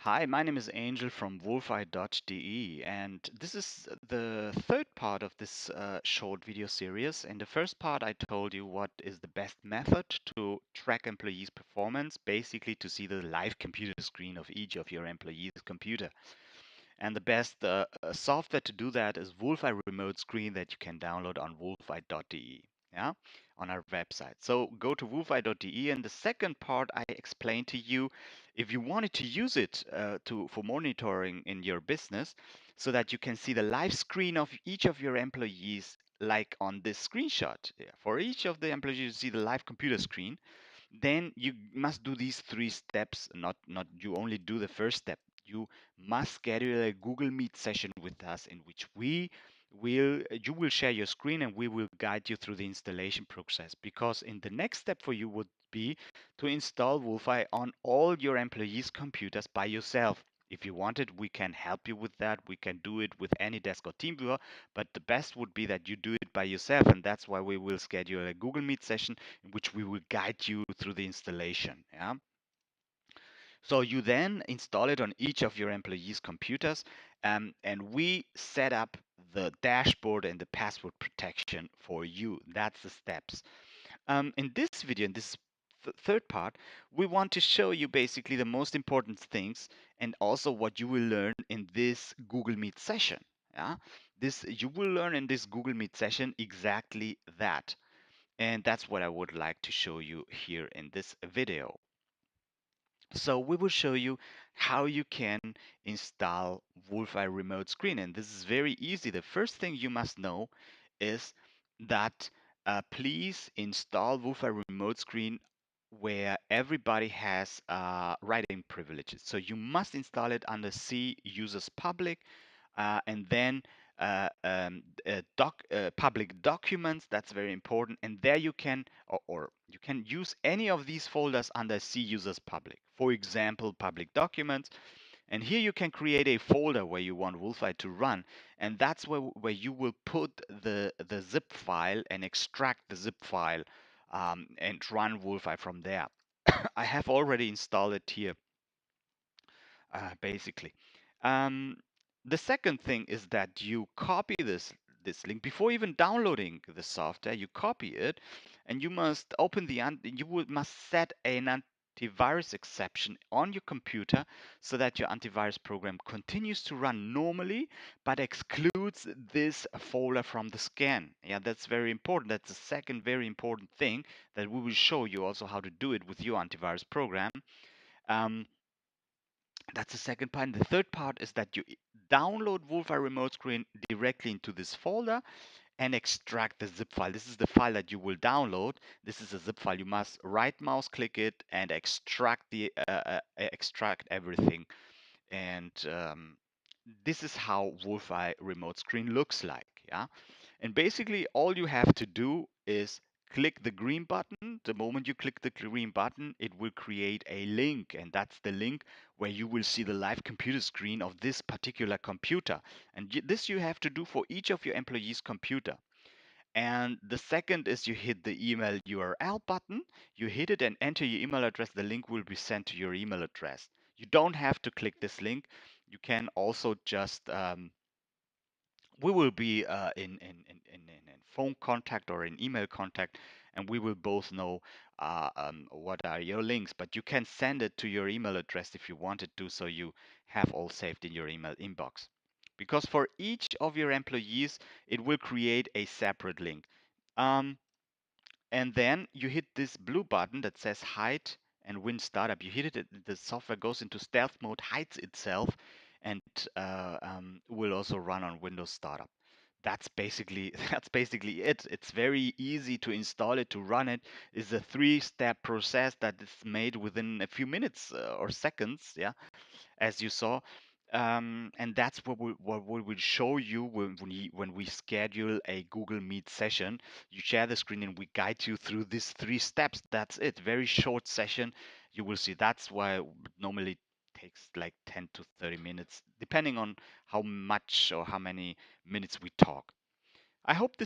Hi, my name is Angel from Wolfeye.de, and this is the third part of this short video series. In the first part, I told you what is the best method to track employees' performance, basically to see the live computer screen of each of your employees' computer. And the best software to do that is Wolfeye Remote Screen that you can download on wolfeye.de, yeah, on our website. So go to wolfeye.de, and the second part I explained to you, if you wanted to use it for monitoring in your business, so that you can see the live screen of each of your employees, like on this screenshot. Yeah, for each of the employees, you see the live computer screen. Then you must do these three steps. Not you only do the first step. You must schedule a Google Meet session with us in which you will share your screen and we will guide you through the installation process. Because in the next step for you would be to install Wolfeye on all your employees' computers by yourself. If you want it, we can help you with that. We can do it with any desk or team viewer, but the best would be that you do it by yourself, and that's why we will schedule a Google Meet session in which we will guide you through the installation. Yeah. So you then install it on each of your employees' computers, and we set up the dashboard and the password protection for you. That's the steps. In this video, in this third part, we want to show you basically the most important things and also what you will learn in this Google Meet session. Yeah, this you will learn in this Google Meet session exactly that. And that's what I would like to show you here in this video. So we will show you how you can install Wolfeye Remote Screen. And this is very easy. The first thing you must know is that please install Wolfeye Remote Screen where everybody has writing privileges. So you must install it under C users public and then public documents. That's very important, and there you can or you can use any of these folders under C users public, for example public documents, and here you can create a folder where you want Wolfeye to run, and that's where you will put the zip file and extract the zip file and run Wolfeye from there. I have already installed it here basically. Um, the second thing is that you copy this link before even downloading the software. You copy it, and you must open must set an antivirus exception on your computer so that your antivirus program continues to run normally, but excludes this folder from the scan. Yeah, that's very important. That's the second very important thing that we will show you also how to do it with your antivirus program. Um, that's the second part. And the third part is that you download Wolfeye Remote Screen directly into this folder and extract the zip file. This is the file that you will download. This is a zip file. You must right mouse click it and extract everything. And this is how Wolfeye Remote Screen looks like. Yeah. And basically, all you have to do is click the green button. The moment you click the green button, it will create a link. And that's the link where you will see the live computer screen of this particular computer. And this you have to do for each of your employees' computer. And the second is you hit the email URL button. You hit it and enter your email address. The link will be sent to your email address. You don't have to click this link. You can also just we will be in phone contact or in email contact, and we will both know what are your links. But you can send it to your email address if you wanted to, so you have all saved in your email inbox. Because for each of your employees, it will create a separate link. Um, and then you hit this blue button that says hide and win startup. You hit it, the software goes into stealth mode, hides itself, and will also run on Windows Startup. That's basically that's basically it. It's very easy to install it, to run it. It's a three-step process that is made within a few minutes or seconds. Yeah, as you saw. And that's what we will show you when we schedule a Google Meet session. You share the screen and we guide you through these three steps. That's it. Very short session. You will see. That's why it normally takes like 10 to 30 minutes, depending on how much or how many minutes we talk. I hope this